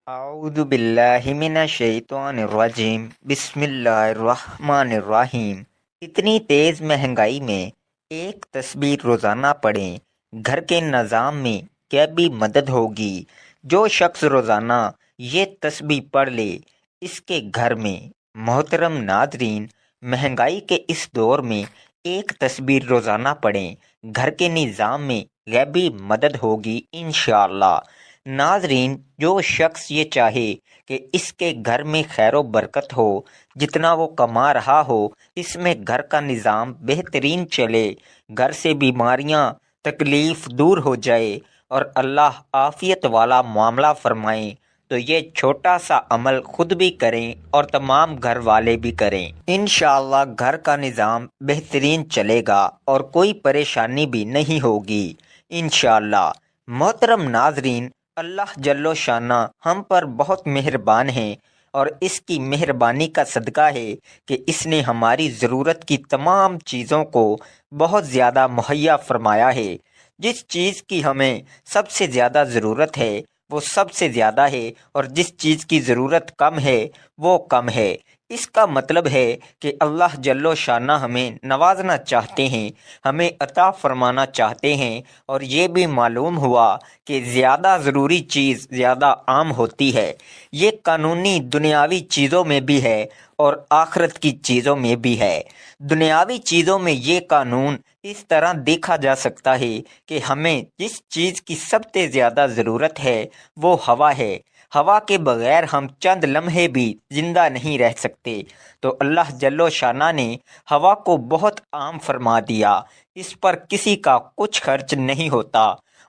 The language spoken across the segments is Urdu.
اعوذ باللہ من الشیطان الرجیم بسم اللہ الرحمن الرحیم۔ اتنی تیز مہنگائی میں ایک تسبیح روزانہ پڑھیں، گھر کے نظام میں کیا بھی مدد ہوگی۔ جو شخص روزانہ یہ تسبیح پڑھ لے اس کے گھر میں، محترم ناظرین، مہنگائی کے اس دور میں ایک تسبیح روزانہ پڑھیں، گھر کے نظام میں غیبی مدد ہوگی انشاءاللہ۔ ناظرین، جو شخص یہ چاہے کہ اس کے گھر میں خیر و برکت ہو، جتنا وہ کما رہا ہو اس میں گھر کا نظام بہترین چلے، گھر سے بیماریاں تکلیف دور ہو جائے اور اللہ عافیت والا معاملہ فرمائیں، تو یہ چھوٹا سا عمل خود بھی کریں اور تمام گھر والے بھی کریں۔ انشاءاللہ گھر کا نظام بہترین چلے گا اور کوئی پریشانی بھی نہیں ہوگی انشاءاللہ۔ محترم ناظرین، اللہ جل و شانہ ہم پر بہت مہربان ہیں، اور اس کی مہربانی کا صدقہ ہے کہ اس نے ہماری ضرورت کی تمام چیزوں کو بہت زیادہ مہیا فرمایا ہے۔ جس چیز کی ہمیں سب سے زیادہ ضرورت ہے وہ سب سے زیادہ ہے، اور جس چیز کی ضرورت کم ہے وہ کم ہے۔ اس کا مطلب ہے کہ اللہ جل و شانہ ہمیں نوازنا چاہتے ہیں، ہمیں عطا فرمانا چاہتے ہیں، اور یہ بھی معلوم ہوا کہ زیادہ ضروری چیز زیادہ عام ہوتی ہے۔ یہ قانونی دنیاوی چیزوں میں بھی ہے اور آخرت کی چیزوں میں بھی ہے۔ دنیاوی چیزوں میں یہ قانون اس طرح دیکھا جا سکتا ہے کہ ہمیں جس چیز کی سب سے زیادہ ضرورت ہے وہ ہوا ہے۔ ہوا کے بغیر ہم چند لمحے بھی زندہ نہیں رہ سکتے، تو اللہ جل و شانہ نے ہوا کو بہت عام فرما دیا، اس پر کسی کا کچھ خرچ نہیں ہوتا،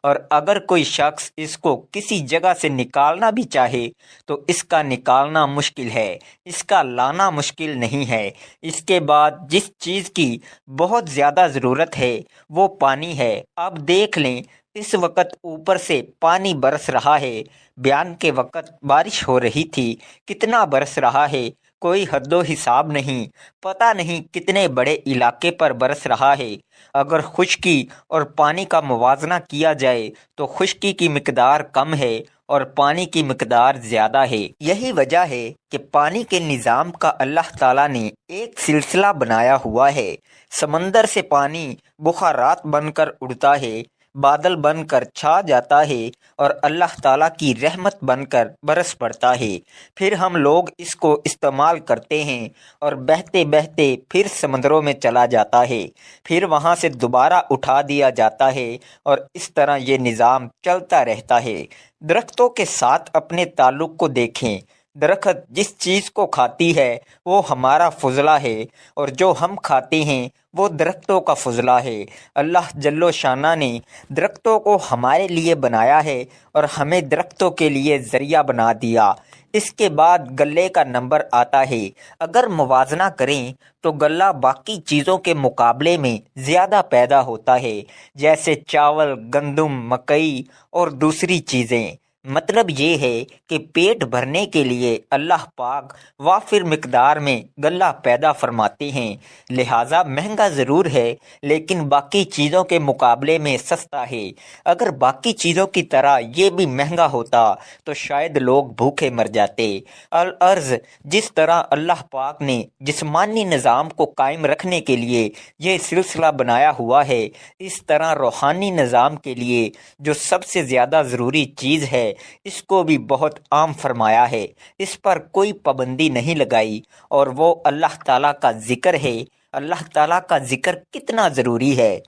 اور اگر کوئی شخص اس کو کسی جگہ سے نکالنا بھی چاہے تو اس کا نکالنا مشکل ہے، اس کا لانا مشکل نہیں ہے۔ اس کے بعد جس چیز کی بہت زیادہ ضرورت ہے وہ پانی ہے۔ اب دیکھ لیں، اس وقت اوپر سے پانی برس رہا ہے، بیان کے وقت بارش ہو رہی تھی، کتنا برس رہا ہے کوئی حد و حساب نہیں، پتہ نہیں کتنے بڑے علاقے پر برس رہا ہے۔ اگر خشکی اور پانی کا موازنہ کیا جائے تو خشکی کی مقدار کم ہے اور پانی کی مقدار زیادہ ہے۔ یہی وجہ ہے کہ پانی کے نظام کا اللہ تعالیٰ نے ایک سلسلہ بنایا ہوا ہے۔ سمندر سے پانی بخارات بن کر اڑتا ہے، بادل بن کر چھا جاتا ہے اور اللہ تعالیٰ کی رحمت بن کر برس پڑتا ہے۔ پھر ہم لوگ اس کو استعمال کرتے ہیں اور بہتے بہتے پھر سمندروں میں چلا جاتا ہے، پھر وہاں سے دوبارہ اٹھا دیا جاتا ہے، اور اس طرح یہ نظام چلتا رہتا ہے۔ درختوں کے ساتھ اپنے تعلق کو دیکھیں۔ درخت جس چیز کو کھاتی ہے وہ ہمارا فضلہ ہے، اور جو ہم کھاتے ہیں وہ درختوں کا فضلہ ہے۔ اللہ جل و شانہ نے درختوں کو ہمارے لیے بنایا ہے اور ہمیں درختوں کے لیے ذریعہ بنا دیا۔ اس کے بعد غلے کا نمبر آتا ہے۔ اگر موازنہ کریں تو غلہ باقی چیزوں کے مقابلے میں زیادہ پیدا ہوتا ہے، جیسے چاول، گندم، مکئی اور دوسری چیزیں۔ مطلب یہ ہے کہ پیٹ بھرنے کے لیے اللہ پاک وافر مقدار میں غلہ پیدا فرماتے ہیں، لہٰذا مہنگا ضرور ہے لیکن باقی چیزوں کے مقابلے میں سستا ہے۔ اگر باقی چیزوں کی طرح یہ بھی مہنگا ہوتا تو شاید لوگ بھوکے مر جاتے۔ الارض، جس طرح اللہ پاک نے جسمانی نظام کو قائم رکھنے کے لیے یہ سلسلہ بنایا ہوا ہے، اس طرح روحانی نظام کے لیے جو سب سے زیادہ ضروری چیز ہے اس کو بھی بہت عام فرمایا ہے، اس پر کوئی پابندی نہیں لگائی، اور وہ اللہ تعالیٰ کا ذکر ہے۔ اللہ تعالیٰ کا ذکر کتنا ضروری ہے،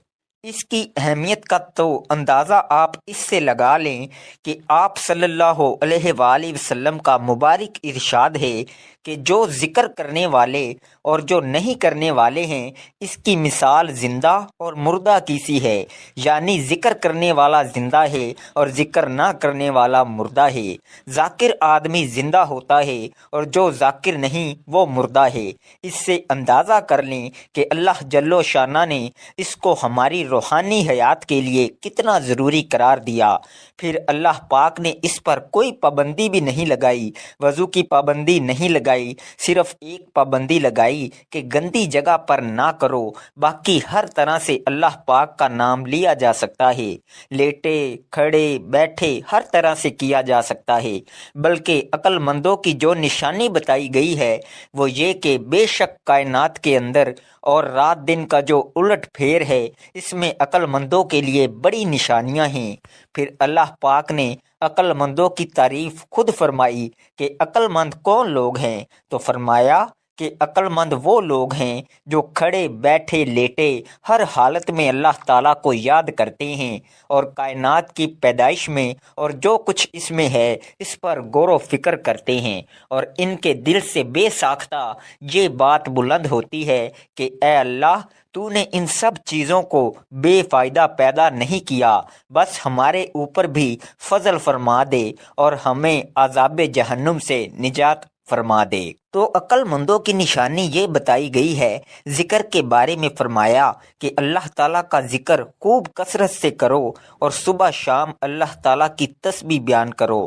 اس کی اہمیت کا تو اندازہ آپ اس سے لگا لیں کہ آپ صلی اللہ علیہ وآلہ وسلم کا مبارک ارشاد ہے کہ جو ذکر کرنے والے اور جو نہیں کرنے والے ہیں اس کی مثال زندہ اور مردہ کی سی ہے، یعنی ذکر کرنے والا زندہ ہے اور ذکر نہ کرنے والا مردہ ہے۔ ذاکر آدمی زندہ ہوتا ہے اور جو ذاکر نہیں وہ مردہ ہے۔ اس سے اندازہ کر لیں کہ اللہ جل و شانہ نے اس کو ہماری روحانی حیات کے لیے کتنا ضروری قرار دیا۔ پھر اللہ پاک نے اس پر کوئی پابندی بھی نہیں لگائی، وضو کی پابندی نہیں لگائی، صرف ایک پابندی لگائی کہ گندی جگہ پر نہ کرو، باقی ہر طرح سے اللہ پاک کا نام لیا جا سکتا ہے، لیٹے کھڑے بیٹھے ہر طرح سے کیا جا سکتا ہے۔ بلکہ عقل مندوں کی جو نشانی بتائی گئی ہے وہ یہ کہ بے شک کائنات کے اندر اور رات دن کا جو الٹ پھیر ہے، اس میں عقل مندوں کے لیے بڑی نشانیاں ہیں۔ پھر اللہ پاک نے عقل مندوں کی تعریف خود فرمائی کہ عقل مند کون لوگ ہیں، تو فرمایا کہ عقل مند وہ لوگ ہیں جو کھڑے بیٹھے لیٹے ہر حالت میں اللہ تعالیٰ کو یاد کرتے ہیں، اور کائنات کی پیدائش میں اور جو کچھ اس میں ہے اس پر غور و فکر کرتے ہیں، اور ان کے دل سے بے ساختہ یہ بات بلند ہوتی ہے کہ اے اللہ، تو نے ان سب چیزوں کو بے فائدہ پیدا نہیں کیا، بس ہمارے اوپر بھی فضل فرما دے اور ہمیں عذاب جہنم سے نجات فرما دے۔ تو عقل مندوں کی نشانی یہ بتائی گئی ہے۔ ذکر کے بارے میں فرمایا کہ اللہ تعالیٰ کا ذکر خوب کثرت سے کرو اور صبح شام اللہ تعالیٰ کی تسبیح بیان کرو۔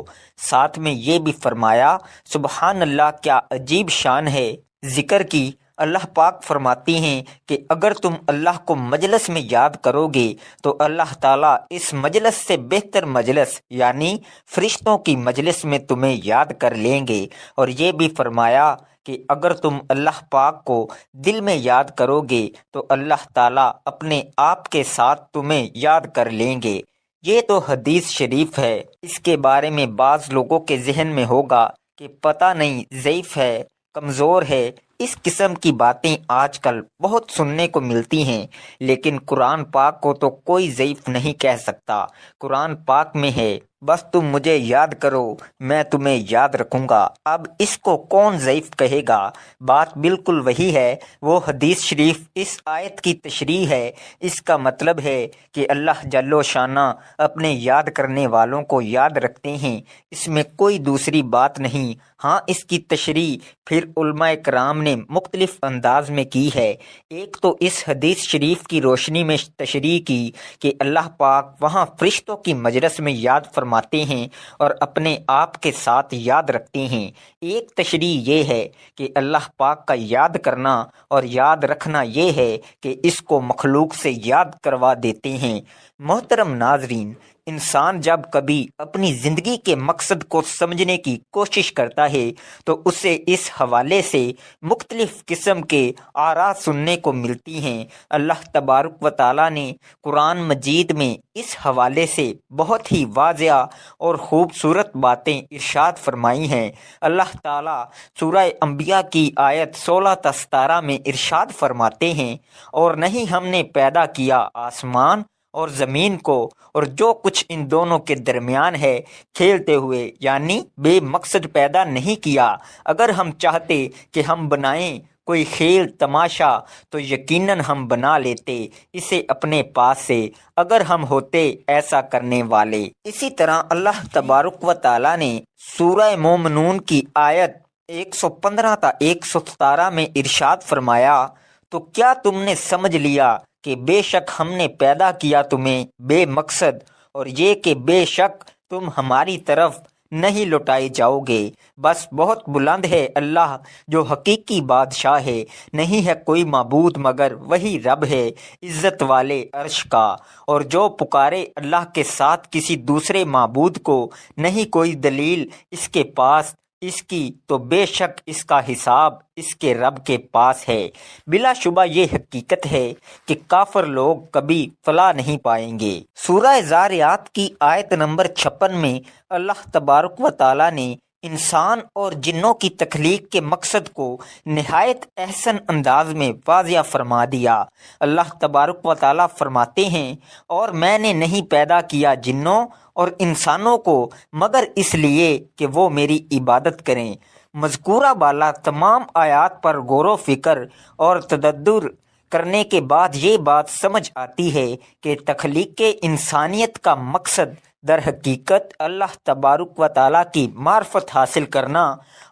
ساتھ میں یہ بھی فرمایا، سبحان اللہ، کیا عجیب شان ہے ذکر کی۔ اللہ پاک فرماتی ہیں کہ اگر تم اللہ کو مجلس میں یاد کرو گے تو اللہ تعالیٰ اس مجلس سے بہتر مجلس یعنی فرشتوں کی مجلس میں تمہیں یاد کر لیں گے۔ اور یہ بھی فرمایا کہ اگر تم اللہ پاک کو دل میں یاد کرو گے تو اللہ تعالیٰ اپنے آپ کے ساتھ تمہیں یاد کر لیں گے۔ یہ تو حدیث شریف ہے۔ اس کے بارے میں بعض لوگوں کے ذہن میں ہوگا کہ پتہ نہیں ضعیف ہے، کمزور ہے۔ اس قسم کی باتیں آج کل بہت سننے کو ملتی ہیں، لیکن قرآن پاک کو تو کوئی ضعیف نہیں کہہ سکتا۔ قرآن پاک میں ہے، بس تم مجھے یاد کرو، میں تمہیں یاد رکھوں گا۔ اب اس کو کون ضعیف کہے گا؟ بات بالکل وہی ہے۔ وہ حدیث شریف اس آیت کی تشریح ہے۔ اس کا مطلب ہے کہ اللہ جل و شانہ اپنے یاد کرنے والوں کو یاد رکھتے ہیں، اس میں کوئی دوسری بات نہیں۔ ہاں، اس کی تشریح پھر علماء کرام نے مختلف انداز میں کی ہے۔ ایک تو اس حدیث شریف کی روشنی میں تشریح کی کہ اللہ پاک وہاں فرشتوں کی مجلس میں یاد فرماتے ہیں اور اپنے آپ کے ساتھ یاد رکھتے ہیں۔ ایک تشریح یہ ہے کہ اللہ پاک کا یاد کرنا اور یاد رکھنا یہ ہے کہ اس کو مخلوق سے یاد کروا دیتے ہیں۔ محترم ناظرین، انسان جب کبھی اپنی زندگی کے مقصد کو سمجھنے کی کوشش کرتا ہے تو اسے اس حوالے سے مختلف قسم کے آراء سننے کو ملتی ہیں۔ اللہ تبارک و تعالیٰ نے قرآن مجید میں اس حوالے سے بہت ہی واضح اور خوبصورت باتیں ارشاد فرمائی ہیں۔ اللہ تعالیٰ سورہ انبیاء کی آیت 16 تا 17 میں ارشاد فرماتے ہیں، اور نہیں ہم نے پیدا کیا آسمان اور زمین کو اور جو کچھ ان دونوں کے درمیان ہے کھیلتے ہوئے، یعنی بے مقصد پیدا نہیں کیا۔ اگر ہم چاہتے کہ ہم بنائیں کوئی کھیل تماشا تو یقیناً ہم بنا لیتے اسے اپنے پاس سے، اگر ہم ہوتے ایسا کرنے والے۔ اسی طرح اللہ تبارک و تعالیٰ نے سورہ مومنون کی آیت 115 تا 117 میں ارشاد فرمایا، تو کیا تم نے سمجھ لیا کہ بے شک ہم نے پیدا کیا تمہیں بے مقصد، اور یہ کہ بے شک تم ہماری طرف نہیں لوٹائے جاؤ گے۔ بس بہت بلند ہے اللہ جو حقیقی بادشاہ ہے، نہیں ہے کوئی معبود مگر وہی رب ہے عزت والے عرش کا، اور جو پکارے اللہ کے ساتھ کسی دوسرے معبود کو، نہیں کوئی دلیل اس کے پاس اس کی، تو بے شک اس کا حساب اس کے رب کے پاس ہے۔ بلا شبہ یہ حقیقت ہے کہ کافر لوگ کبھی فلاح نہیں پائیں گے۔ سورہ زاریات کی آیت نمبر 56 میں اللہ تبارک و تعالیٰ نے انسان اور جنوں کی تخلیق کے مقصد کو نہایت احسن انداز میں واضح فرما دیا۔ اللہ تبارک و تعالیٰ فرماتے ہیں، اور میں نے نہیں پیدا کیا جنوں اور انسانوں کو مگر اس لیے کہ وہ میری عبادت کریں۔ مذکورہ بالا تمام آیات پر غور و فکر اور تدبر کرنے کے بعد یہ بات سمجھ آتی ہے کہ تخلیق انسانیت کا مقصد در حقیقت اللہ تبارک و تعالیٰ کی معرفت حاصل کرنا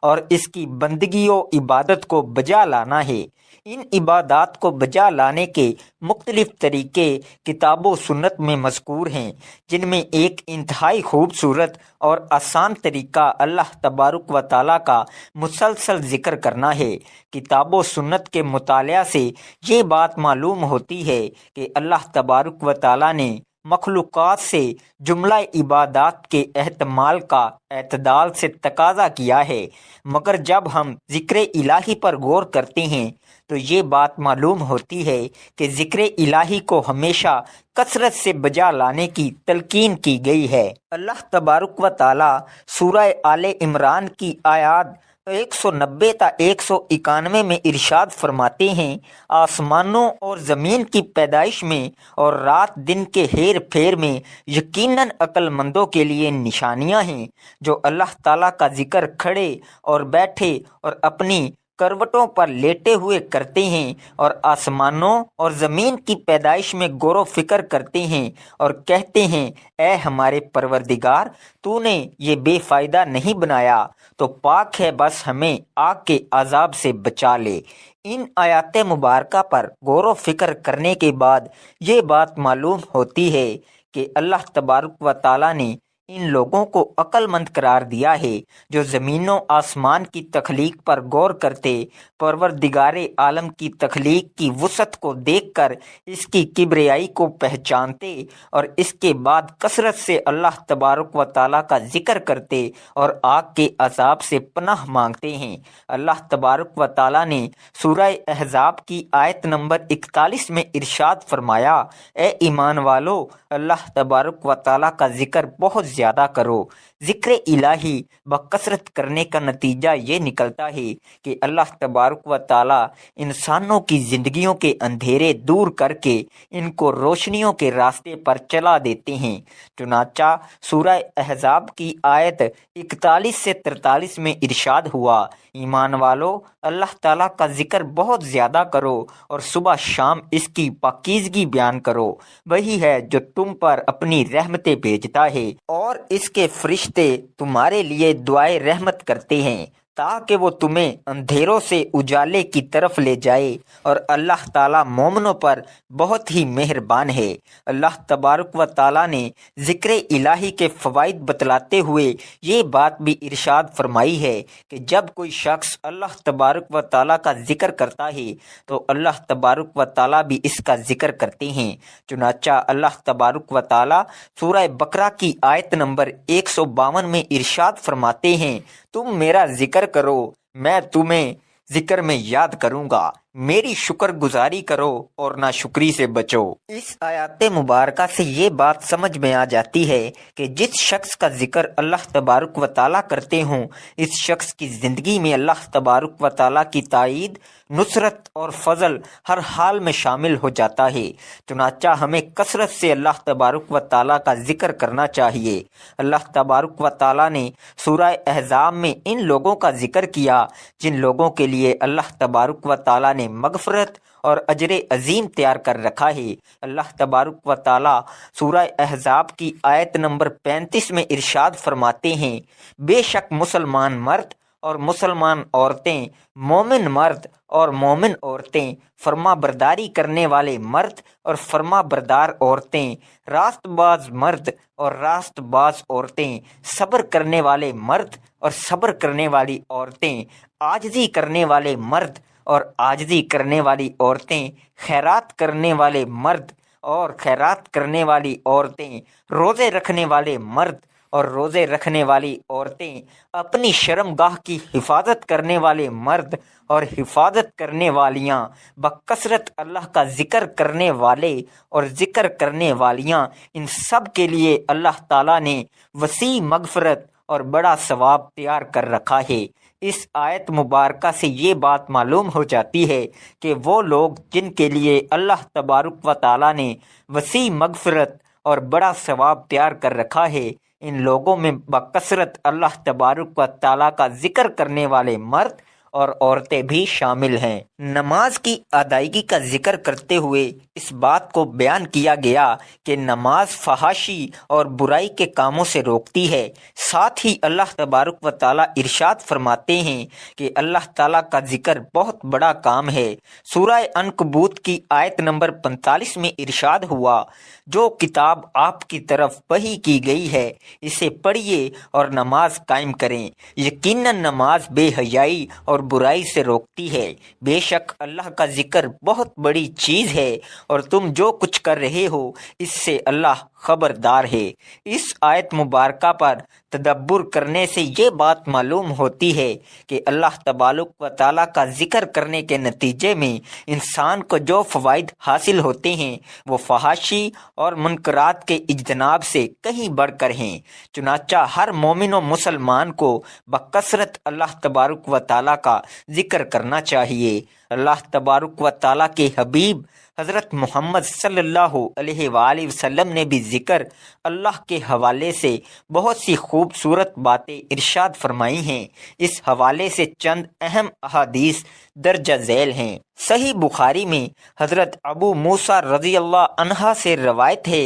اور اس کی بندگی و عبادت کو بجا لانا ہے۔ ان عبادات کو بجا لانے کے مختلف طریقے کتاب و سنت میں مذکور ہیں، جن میں ایک انتہائی خوبصورت اور آسان طریقہ اللہ تبارک و تعالیٰ کا مسلسل ذکر کرنا ہے۔ کتاب و سنت کے مطالعہ سے یہ بات معلوم ہوتی ہے کہ اللہ تبارک و تعالیٰ نے مخلوقات سے جملہ عبادات کے اہتمام کا اعتدال سے تقاضا کیا ہے، مگر جب ہم ذکر الہی پر غور کرتے ہیں تو یہ بات معلوم ہوتی ہے کہ ذکر الہی کو ہمیشہ کثرت سے بجا لانے کی تلقین کی گئی ہے۔ اللہ تبارک و تعالیٰ سورہ آل عمران کی آیات 190 تا 191 میں ارشاد فرماتے ہیں، آسمانوں اور زمین کی پیدائش میں اور رات دن کے ہیر پھیر میں یقیناً عقل مندوں کے لیے نشانیاں ہیں جو اللہ تعالیٰ کا ذکر کھڑے اور بیٹھے اور اپنی کروٹوں پر لیٹے ہوئے کرتے ہیں، اور آسمانوں اور زمین کی پیدائش میں غور و فکر کرتے ہیں اور کہتے ہیں، اے ہمارے پروردگار، تو نے یہ بے فائدہ نہیں بنایا تو پاک ہے بس ہمیں آگ کے عذاب سے بچا لے۔ ان آیات مبارکہ پر غور و فکر کرنے کے بعد یہ بات معلوم ہوتی ہے کہ اللہ تبارک و تعالیٰ نے ان لوگوں کو عقل مند قرار دیا ہے جو زمین و آسمان کی تخلیق پر غور کرتے، پروردگار عالم کی تخلیق کی وسعت کو دیکھ کر اس کی کبریائی کو پہچانتے اور اس کے بعد کثرت سے اللہ تبارک و تعالیٰ کا ذکر کرتے اور آگ کے عذاب سے پناہ مانگتے ہیں۔ اللہ تبارک و تعالیٰ نے سورہ احزاب کی آیت نمبر 41 میں ارشاد فرمایا، اے ایمان والو، اللہ تبارک و تعالیٰ کا ذکر بہت زیادہ کرو۔ ذکر الہی بکثرت کرنے کا نتیجہ یہ نکلتا ہے کہ اللہ تبارک و تعالیٰ انسانوں کی زندگیوں کے اندھیرے دور کر کے ان کو روشنیوں کے راستے پر چلا دیتے ہیں۔ چنانچہ سورہ احزاب کی آیت 41 سے 43 میں ارشاد ہوا، ایمان والو، اللہ تعالیٰ کا ذکر بہت زیادہ کرو اور صبح شام اس کی پاکیزگی بیان کرو، وہی ہے جو تم پر اپنی رحمتیں بھیجتا ہے اور اس کے فرشتے تمہارے لیے دعائے رحمت کرتے ہیں تاکہ وہ تمہیں اندھیروں سے اجالے کی طرف لے جائے، اور اللہ تعالیٰ مومنوں پر بہت ہی مہربان ہے۔ اللہ تبارک و تعالیٰ نے ذکر الہی کے فوائد بتلاتے ہوئے یہ بات بھی ارشاد فرمائی ہے کہ جب کوئی شخص اللہ تبارک و تعالیٰ کا ذکر کرتا ہے تو اللہ تبارک و تعالیٰ بھی اس کا ذکر کرتے ہیں۔ چنانچہ اللہ تبارک و تعالیٰ سورہ بقرہ کی آیت نمبر 152 میں ارشاد فرماتے ہیں، تم میرا ذکر کرو، میں تمہیں ذکر میں یاد کروں گا، میری شکر گزاری کرو اور ناشکری سے بچو۔ اس آیات مبارکہ سے یہ بات سمجھ میں آ جاتی ہے کہ جس شخص کا ذکر اللہ تبارک و تعالیٰ کرتے ہوں، اس شخص کی زندگی میں اللہ تبارک و تعالیٰ کی تائید، نصرت اور فضل ہر حال میں شامل ہو جاتا ہے۔ چنانچہ ہمیں کثرت سے اللہ تبارک و تعالیٰ کا ذکر کرنا چاہیے۔ اللہ تبارک و تعالیٰ نے سورہ احزاب میں ان لوگوں کا ذکر کیا جن لوگوں کے لیے اللہ تبارک و تعالیٰ نے مغفرت اور اجر عظیم تیار کر رکھا ہے۔ اللہ تبارک و تعالیٰ سورہ احزاب کی آیت نمبر 35 میں ارشاد فرماتے ہیں، بے شک مسلمان مرد اور مسلمان عورتیں، مومن مرد اور مومن عورتیں، فرما برداری کرنے والے مرد اور فرما بردار عورتیں، راست باز مرد اور راست باز عورتیں، صبر کرنے والے مرد اور صبر کرنے والی عورتیں، عاجزی کرنے والے مرد اور عاجزی کرنے والی عورتیں، خیرات کرنے والے مرد اور خیرات کرنے والی عورتیں، روزے رکھنے والے مرد اور روزے رکھنے والی عورتیں، اپنی شرم گاہ کی حفاظت کرنے والے مرد اور حفاظت کرنے والیاں، بکثرت اللہ کا ذکر کرنے والے اور ذکر کرنے والیاں، ان سب کے لیے اللہ تعالیٰ نے وسیع مغفرت اور بڑا ثواب تیار کر رکھا ہے۔ اس آیت مبارکہ سے یہ بات معلوم ہو جاتی ہے کہ وہ لوگ جن کے لیے اللہ تبارک و تعالیٰ نے وسیع مغفرت اور بڑا ثواب تیار کر رکھا ہے، ان لوگوں میں بکثرت اللہ تبارک و تعالیٰ کا ذکر کرنے والے مرد اور عورتیں بھی شامل ہیں۔ نماز کی ادائیگی کا ذکر کرتے ہوئے اس بات کو بیان کیا گیا کہ نماز فحاشی اور برائی کے کاموں سے روکتی ہے۔ ساتھ ہی اللہ تبارک و تعالیٰ ارشاد فرماتے ہیں کہ اللہ تعالیٰ کا ذکر بہت بڑا کام ہے۔ سورہ عنکبوت کی آیت نمبر 45 میں ارشاد ہوا، جو کتاب آپ کی طرف وحی کی گئی ہے اسے پڑھیے اور نماز قائم کریں، یقیناً نماز بے حیائی اور برائی سے روکتی ہے۔ بے شک اللہ کا ذکر بہت بڑی چیز ہے اور تم جو کچھ کر رہے ہو اس سے اللہ خبردار ہے۔ اس آیت مبارکہ پر تدبر کرنے سے یہ بات معلوم ہوتی ہے کہ اللہ تبارک و تعالیٰ کا ذکر کرنے کے نتیجے میں انسان کو جو فوائد حاصل ہوتے ہیں وہ فحاشی اور منکرات کے اجتناب سے کہیں بڑھ کر ہیں۔ چنانچہ ہر مومن و مسلمان کو بکثرت اللہ تبارک و تعالیٰ کا ذکر کرنا چاہیے۔ اللہ تبارک و تعالیٰ کے حبیب حضرت محمد صلی اللہ علیہ وآلہ وسلم نے بھی ذکر اللہ کے حوالے سے بہت سی خوبصورت باتیں ارشاد فرمائی ہیں۔ اس حوالے سے چند اہم احادیث درج ذیل ہیں۔ صحیح بخاری میں حضرت ابو موسیٰ رضی اللہ عنہ سے روایت ہے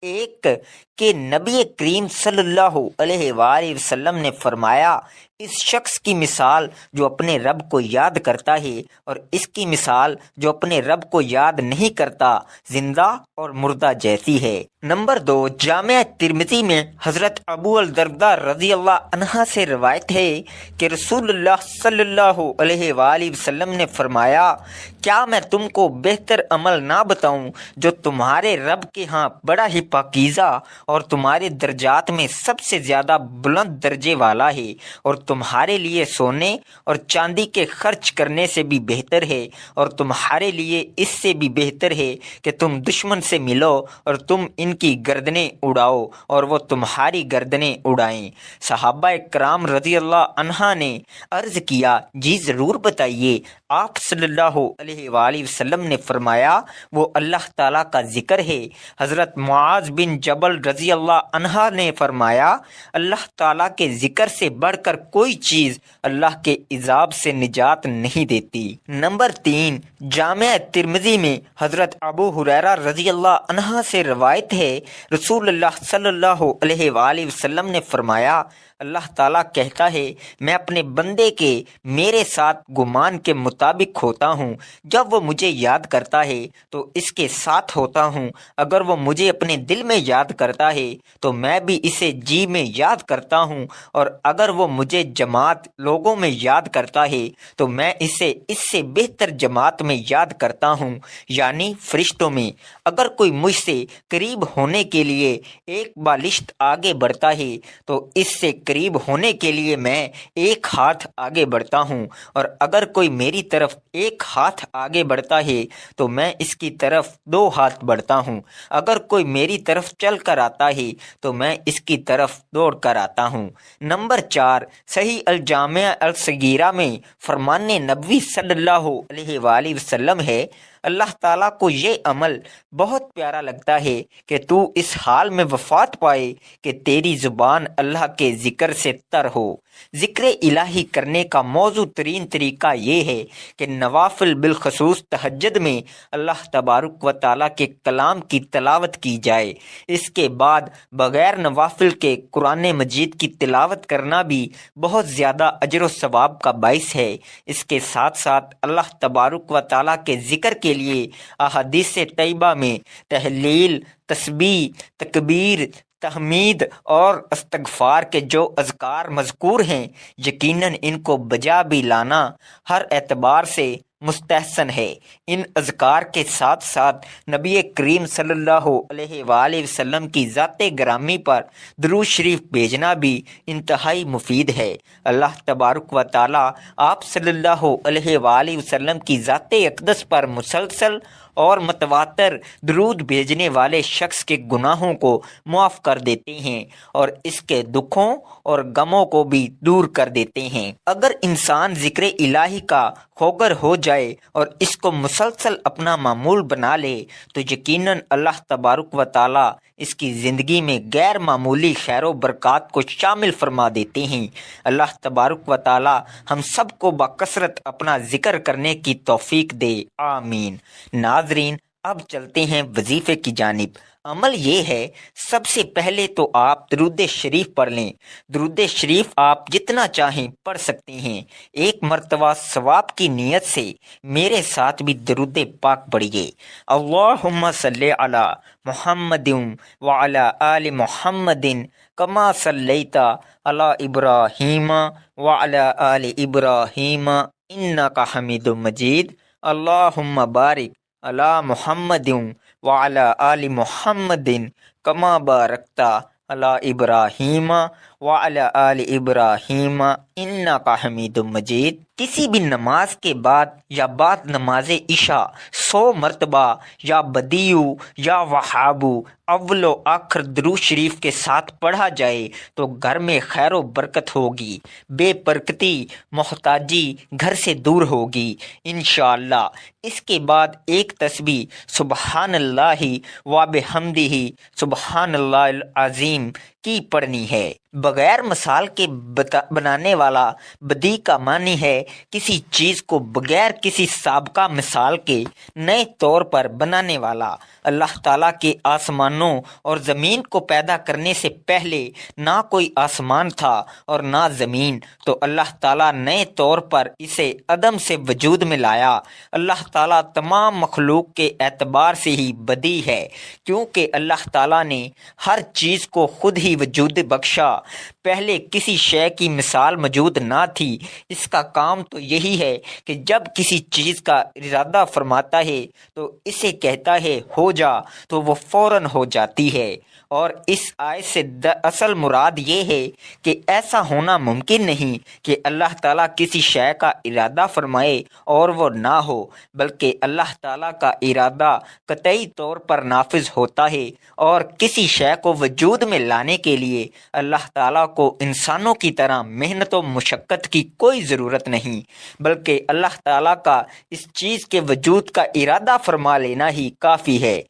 ایک کہ نبی کریم صلی اللہ علیہ وآلہ وسلم نے فرمایا، اس شخص کی مثال جو اپنے رب کو یاد کرتا ہے اور اس کی مثال جو اپنے رب کو یاد نہیں کرتا زندہ اور مردہ جیسی ہے۔ نمبر 2، جامع ترمذی میں حضرت ابو الدرداء رضی اللہ عنہ سے روایت ہے کہ رسول اللہ صلی اللہ علیہ وآلہ وسلم نے فرمایا، کیا میں تم کو بہتر عمل نہ بتاؤں جو تمہارے رب کے ہاں بڑا ہی پاکیزہ اور تمہارے درجات میں سب سے زیادہ بلند درجے والا ہے اور تمہارے لیے سونے اور چاندی کے خرچ کرنے سے بھی بہتر ہے اور تمہارے لیے اس سے بھی بہتر ہے کہ تم دشمن سے ملو اور تم ان کی گردنیں اڑاؤ اور وہ تمہاری گردنیں اڑائیں۔ صحابہ کرام رضی اللہ عنہ نے عرض کیا، جی ضرور بتائیے۔ آپ صلی اللہ علیہ وآلہ وسلم نے فرمایا، وہ اللہ تعالیٰ کا ذکر ہے۔ حضرت معاذ بن جبل رضی اللہ عنہ نے فرمایا، اللہ تعالیٰ کے ذکر سے بڑھ کر کوئی چیز اللہ کے عذاب سے نجات نہیں دیتی۔ نمبر 3، جامع ترمذی میں حضرت ابو ہریرہ رضی اللہ عنہ سے روایت ہے، رسول اللہ صلی اللہ علیہ وآلہ وسلم نے فرمایا، اللہ تعالیٰ کہتا ہے، میں اپنے بندے کے میرے ساتھ گمان کے مطابق ہوتا ہوں۔ جب وہ مجھے یاد کرتا ہے تو اس کے ساتھ ہوتا ہوں، اگر وہ مجھے اپنے دل میں یاد کرتا ہے تو میں بھی اسے جی میں یاد کرتا ہوں، اور اگر وہ مجھے جماعت لوگوں میں یاد کرتا ہے تو میں اسے اس سے بہتر جماعت میں یاد کرتا ہوں، یعنی فرشتوں میں۔ اگر کوئی مجھ سے قریب ہونے کے لیے ایک بالشت آگے بڑھتا ہے تو اس سے قریب ہونے کے لیے میں ایک ہاتھ آگے بڑھتا ہوں، اور اگر کوئی میری طرف ایک ہاتھ آگے بڑھتا ہے تو میں اس کی طرف 2 ہاتھ بڑھتا ہوں، اگر کوئی میری طرف چل کر آتا ہے تو میں اس کی طرف دوڑ کر آتا ہوں۔ نمبر 4، صحیح الجامع الصغیرہ میں فرمان نبوی صلی اللہ علیہ وآلہ وسلم ہے، اللہ تعالیٰ کو یہ عمل بہت پیارا لگتا ہے کہ تو اس حال میں وفات پائے کہ تیری زبان اللہ کے ذکر سے تر ہو۔ ذکر الہی کرنے کا موضوع ترین طریقہ یہ ہے کہ نوافل بالخصوص تہجد میں اللہ تبارک و تعالیٰ کے کلام کی تلاوت کی جائے۔ اس کے بعد بغیر نوافل کے قرآن مجید کی تلاوت کرنا بھی بہت زیادہ اجر و ثواب کا باعث ہے۔ اس کے ساتھ ساتھ اللہ تبارک و تعالیٰ کے ذکر کے لیے احادیث طیبہ میں تحلیل، تسبیح، تکبیر، تحمید اور استغفار کے جو اذکار مذکور ہیں، یقیناً ان کو بجا بھی لانا ہر اعتبار سے مستحسن ہے۔ ان اذکار کے ساتھ ساتھ نبی کریم صلی اللہ علیہ وآلہ وسلم کی ذات گرامی پر درود شریف بھیجنا بھی انتہائی مفید ہے۔ اللہ تبارک و تعالیٰ آپ صلی اللہ علیہ وآلہ وسلم کی ذات اقدس پر مسلسل اور متواتر درود بھیجنے والے شخص کے گناہوں کو معاف کر دیتے ہیں اور اس کے دکھوں اور غموں کو بھی دور کر دیتے ہیں۔ اگر انسان ذکر الہی کا خوگر ہو جائے اور اس کو مسلسل اپنا معمول بنا لے تو یقیناً اللہ تبارک و تعالیٰ اس کی زندگی میں غیر معمولی خیر و برکات کو شامل فرما دیتے ہیں۔ اللہ تبارک و تعالی ہم سب کو بکثرت اپنا ذکر کرنے کی توفیق دے، آمین۔ ناظرین، اب چلتے ہیں وظیفے کی جانب۔ عمل یہ ہے، سب سے پہلے تو آپ درود شریف پڑھ لیں۔ درود شریف آپ جتنا چاہیں پڑھ سکتے ہیں۔ ایک مرتبہ ثواب کی نیت سے میرے ساتھ بھی درود پاک پڑھیے۔ اللہم صلی علی محمد وعلی آل محمد کما صلیت علی ابراہیم وعلی آل ابراہیم انک حمید مجید۔ اللہم بارک علی محمد وعلی آل محمد کما بارکت علی ابراہیم وعلی آل ابراہیم انک حمید مجید۔ کسی بھی نماز کے بعد یا بعد نماز عشاء 100 مرتبہ یا بدیو یا وہابو اول و آخر درود شریف کے ساتھ پڑھا جائے تو گھر میں خیر و برکت ہوگی، بے برکتی محتاجی گھر سے دور ہوگی انشاءاللہ۔ اس کے بعد ایک تسبیح سبحان اللہ و بحمدہ سبحان اللہ العظیم کی پڑھنی ہے۔ بغیر مثال کے بنانے والا بدیع کا معنی ہے کسی چیز کو بغیر کسی سابقہ مثال کے نئے طور پر بنانے والا۔ اللہ تعالیٰ کے آسمانوں اور زمین کو پیدا کرنے سے پہلے نہ کوئی آسمان تھا اور نہ زمین، تو اللہ تعالیٰ نئے طور پر اسے عدم سے وجود میں لایا۔ اللہ تعالیٰ تمام مخلوق کے اعتبار سے ہی بدیع ہے، کیونکہ اللہ تعالیٰ نے ہر چیز کو خود ہی وجود بخشا۔ پہلے کسی شے کی مثال موجود نہ تھی۔ اس کا کام تو یہی ہے کہ جب کسی چیز کا ارادہ فرماتا ہے تو اسے کہتا ہے ہو جا تو وہ فوراً ہو جاتی ہے۔ اور اس آیت سے اصل مراد یہ ہے کہ ایسا ہونا ممکن نہیں کہ اللہ تعالیٰ کسی شے کا ارادہ فرمائے اور وہ نہ ہو، بلکہ اللہ تعالیٰ کا ارادہ قطعی طور پر نافذ ہوتا ہے، اور کسی شے کو وجود میں لانے کے لیے اللہ تعالیٰ کو انسانوں کی طرح محنت و مشقت کی کوئی ضرورت نہیں، بلکہ اللہ تعالیٰ کا اس چیز کے وجود کا ارادہ فرما لینا ہی کافی ہے۔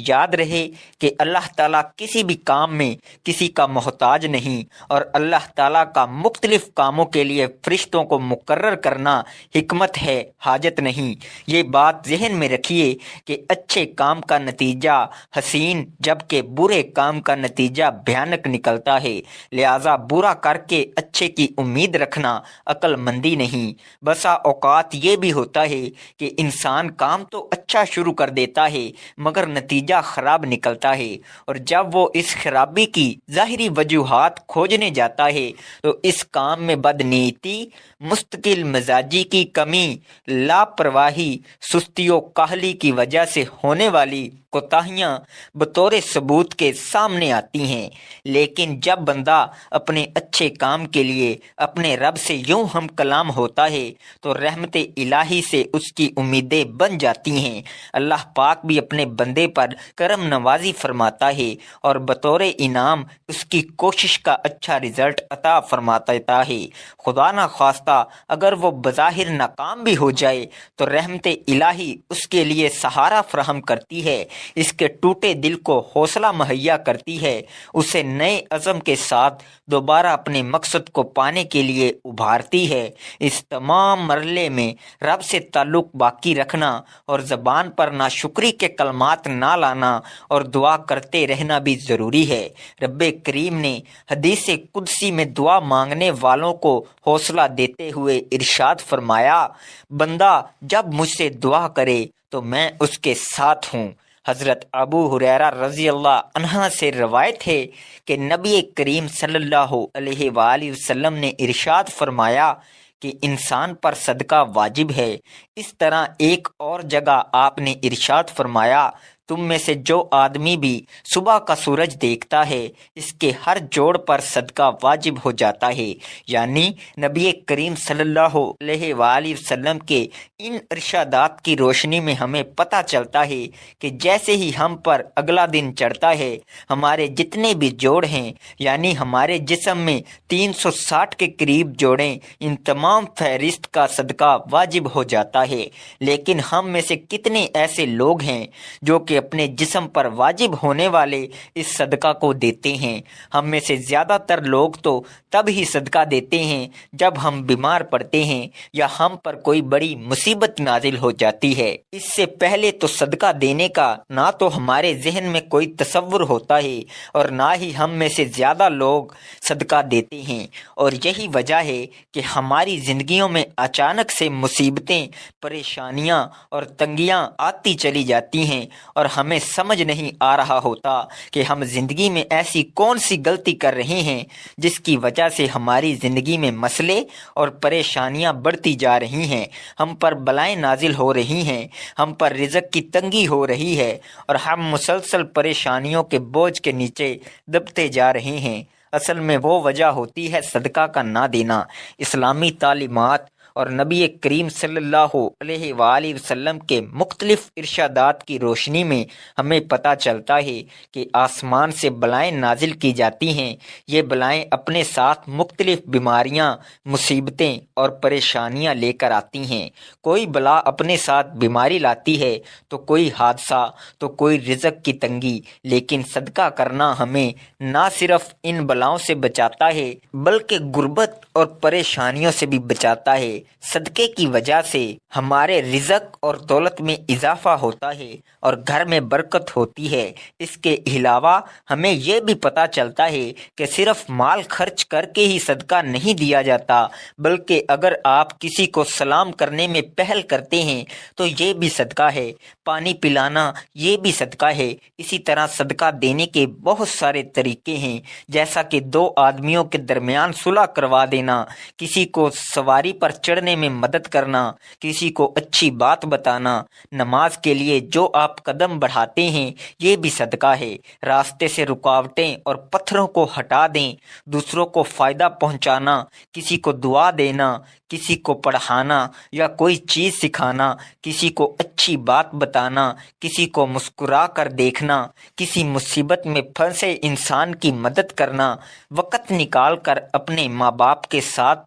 یاد رہے کہ اللہ تعالیٰ کسی بھی کام میں کسی کا محتاج نہیں، اور اللہ تعالیٰ کا مختلف کاموں کے لیے فرشتوں کو مقرر کرنا حکمت ہے، حاجت نہیں۔ یہ بات ذہن میں رکھیے کہ اچھے کام کا نتیجہ حسین جبکہ برے کام کا نتیجہ بھیانک نکلتا ہے، لہذا برا کر کے اچھے کی امید رکھنا عقل مندی نہیں۔ بسا اوقات یہ بھی ہوتا ہے کہ انسان کام تو اچھا شروع کر دیتا ہے مگر نتیجہ خراب نکلتا ہے، اور جب وہ اس خرابی کی ظاہری وجوہات کھوجنے جاتا ہے تو اس کام میں بدنیتی، مستقل مزاجی کی کمی، لاپرواہی، سستی و کاہلی کی وجہ سے ہونے والی کوتاہیاں بطور ثبوت کے سامنے آتی ہیں۔ لیکن جب بندہ اپنے اچھے کام کے لیے اپنے رب سے یوں ہم کلام ہوتا ہے تو رحمت الہی سے اس کی امیدیں بن جاتی ہیں۔ اللہ پاک بھی اپنے بندے پر کرم نوازی فرماتا ہے اور بطور انعام اس کی کوشش کا اچھا رزلٹ عطا فرماتا ہے۔ خدا نہ خواستہ اگر وہ بظاہر ناکام بھی ہو جائے تو رحمت الہی اس کے لیے سہارا فراہم کرتی ہے، اس کے ٹوٹے دل کو حوصلہ مہیا کرتی ہے، اسے نئے عزم کے ساتھ دوبارہ اپنے مقصد کو پانے کے لیے ابھارتی ہے۔ اس تمام مرحلے میں رب سے تعلق باقی رکھنا اور زبان پر ناشکری کے کلمات نہ لانا اور دعا کرتے رہنا بھی ضروری ہے۔ رب کریم نے حدیث قدسی میں دعا مانگنے والوں کو حوصلہ دیتے ہوئے ارشاد فرمایا، بندہ جب مجھ سے دعا کرے تو میں اس کے ساتھ ہوں۔ حضرت ابو ہریرہ رضی اللہ عنہ سے روایت ہے کہ نبی کریم صلی اللہ علیہ وآلہ وسلم نے ارشاد فرمایا کہ انسان پر صدقہ واجب ہے۔ اس طرح ایک اور جگہ آپ نے ارشاد فرمایا، تم میں سے جو آدمی بھی صبح کا سورج دیکھتا ہے اس کے ہر جوڑ پر صدقہ واجب ہو جاتا ہے۔ یعنی نبی کریم صلی اللہ علیہ وآلہ وسلم کے ان ارشادات کی روشنی میں ہمیں پتہ چلتا ہے کہ جیسے ہی ہم پر اگلا دن چڑھتا ہے ہمارے جتنے بھی جوڑ ہیں، یعنی ہمارے جسم میں 360 کے قریب جوڑیں، ان تمام فہرست کا صدقہ واجب ہو جاتا ہے۔ لیکن ہم میں سے کتنے ایسے لوگ ہیں جو کہ کہ اپنے جسم پر واجب ہونے والے اس صدقہ کو دیتے ہیں۔ ہم میں سے زیادہ تر لوگ تو تب ہی صدقہ دیتے ہیں جب ہم بیمار پڑتے ہیں یا ہم پر کوئی بڑی مصیبت نازل ہو جاتی ہے۔ اس سے پہلے تو صدقہ دینے کا نہ تو ہمارے ذہن میں کوئی تصور ہوتا ہے اور نہ ہی ہم میں سے زیادہ لوگ صدقہ دیتے ہیں، اور یہی وجہ ہے کہ ہماری زندگیوں میں اچانک سے مصیبتیں، پریشانیاں اور تنگیاں آتی چلی جاتی ہیں اور ہمیں سمجھ نہیں آ رہا ہوتا کہ ہم زندگی میں ایسی کون سی غلطی کر رہے ہیں جس کی وجہ سے ہماری زندگی میں مسئلے اور پریشانیاں بڑھتی جا رہی ہیں، ہم پر بلائیں نازل ہو رہی ہیں، ہم پر رزق کی تنگی ہو رہی ہے اور ہم مسلسل پریشانیوں کے بوجھ کے نیچے دبتے جا رہے ہیں۔ اصل میں وہ وجہ ہوتی ہے صدقہ کا نہ دینا۔ اسلامی تعلیمات اور نبی کریم صلی اللہ علیہ وآلہ وسلم کے مختلف ارشادات کی روشنی میں ہمیں پتہ چلتا ہے کہ آسمان سے بلائیں نازل کی جاتی ہیں۔ یہ بلائیں اپنے ساتھ مختلف بیماریاں، مصیبتیں اور پریشانیاں لے کر آتی ہیں۔ کوئی بلا اپنے ساتھ بیماری لاتی ہے تو کوئی حادثہ، تو کوئی رزق کی تنگی، لیکن صدقہ کرنا ہمیں نہ صرف ان بلاؤں سے بچاتا ہے بلکہ غربت اور پریشانیوں سے بھی بچاتا ہے۔ صدقے کی وجہ سے ہمارے رزق اور دولت میں اضافہ ہوتا ہے اور گھر میں برکت ہوتی ہے۔ اس کے علاوہ ہمیں یہ بھی پتہ چلتا ہے کہ صرف مال خرچ کر کے ہی صدقہ نہیں دیا جاتا، بلکہ اگر آپ کسی کو سلام کرنے میں پہل کرتے ہیں تو یہ بھی صدقہ ہے، پانی پلانا یہ بھی صدقہ ہے۔ اسی طرح صدقہ دینے کے بہت سارے طریقے ہیں، جیسا کہ دو آدمیوں کے درمیان صلح کروا دینا، کسی کو سواری پر چڑھنے میں مدد کرنا، کسی کو اچھی بات بتانا، نماز کے لیے جو آپ قدم بڑھاتے ہیں یہ بھی صدقہ ہے۔ راستے سے رکاوٹیں اور پتھروں کو ہٹا دیں، دوسروں کو فائدہ پہنچانا، کسی کو دعا دینا، کسی کو پڑھانا یا کوئی چیز سکھانا، کسی کو اچھی بات بتانا، کسی کو مسکرا کر دیکھنا، کسی مصیبت میں پھنسے انسان کی مدد کرنا، وقت نکال کر اپنے ماں باپ کے ساتھ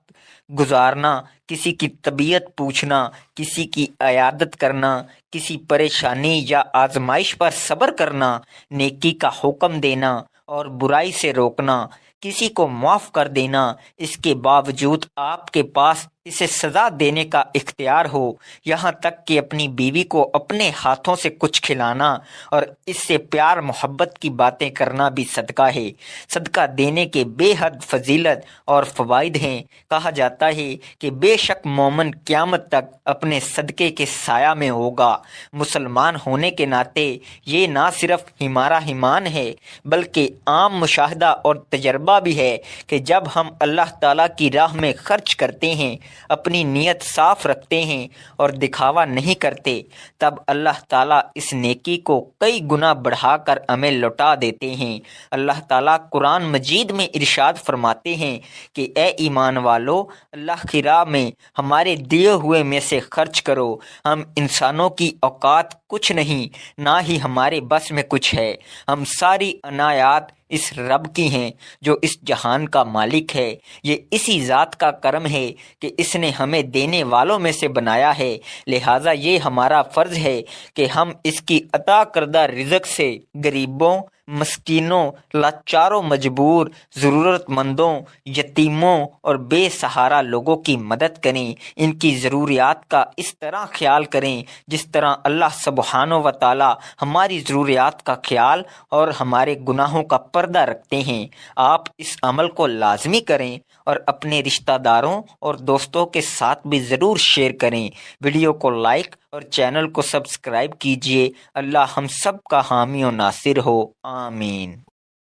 گزارنا، کسی کی طبیعت پوچھنا، کسی کی عیادت کرنا، کسی پریشانی یا آزمائش پر صبر کرنا، نیکی کا حکم دینا اور برائی سے روکنا، کسی کو معاف کر دینا، اس کے باوجود آپ کے پاس اسے سزا دینے کا اختیار ہو، یہاں تک کہ اپنی بیوی کو اپنے ہاتھوں سے کچھ کھلانا اور اس سے پیار محبت کی باتیں کرنا بھی صدقہ ہے۔ صدقہ دینے کے بے حد فضیلت اور فوائد ہیں۔ کہا جاتا ہے کہ بے شک مومن قیامت تک اپنے صدقے کے سایہ میں ہوگا۔ مسلمان ہونے کے ناطے یہ نہ صرف ہمارا ایمان ہے بلکہ عام مشاہدہ اور تجربہ بھی ہے کہ جب ہم اللہ تعالیٰ کی راہ میں خرچ کرتے ہیں، اپنی نیت صاف رکھتے ہیں اور دکھاوا نہیں کرتے، تب اللہ تعالیٰ اس نیکی کو کئی گنا بڑھا کر ہمیں لوٹا دیتے ہیں۔ اللہ تعالیٰ قرآن مجید میں ارشاد فرماتے ہیں کہ اے ایمان والو، اللہ کی راہ میں ہمارے دیے ہوئے میں سے خرچ کرو۔ ہم انسانوں کی اوقات کچھ نہیں، نہ ہی ہمارے بس میں کچھ ہے۔ ہم ساری عنایات اس رب کی ہیں جو اس جہان کا مالک ہے۔ یہ اسی ذات کا کرم ہے کہ اس نے ہمیں دینے والوں میں سے بنایا ہے، لہٰذا یہ ہمارا فرض ہے کہ ہم اس کی عطا کردہ رزق سے غریبوں، مسکینوں، لاچاروں، مجبور، ضرورت مندوں، یتیموں اور بے سہارا لوگوں کی مدد کریں۔ ان کی ضروریات کا اس طرح خیال کریں جس طرح اللہ سبحانہ و تعالی ہماری ضروریات کا خیال اور ہمارے گناہوں کا پردہ رکھتے ہیں۔ آپ اس عمل کو لازمی کریں اور اپنے رشتہ داروں اور دوستوں کے ساتھ بھی ضرور شیئر کریں۔ ویڈیو کو لائک اور چینل کو سبسکرائب کیجیے۔ اللہ ہم سب کا حامی و ناصر ہو، آمین۔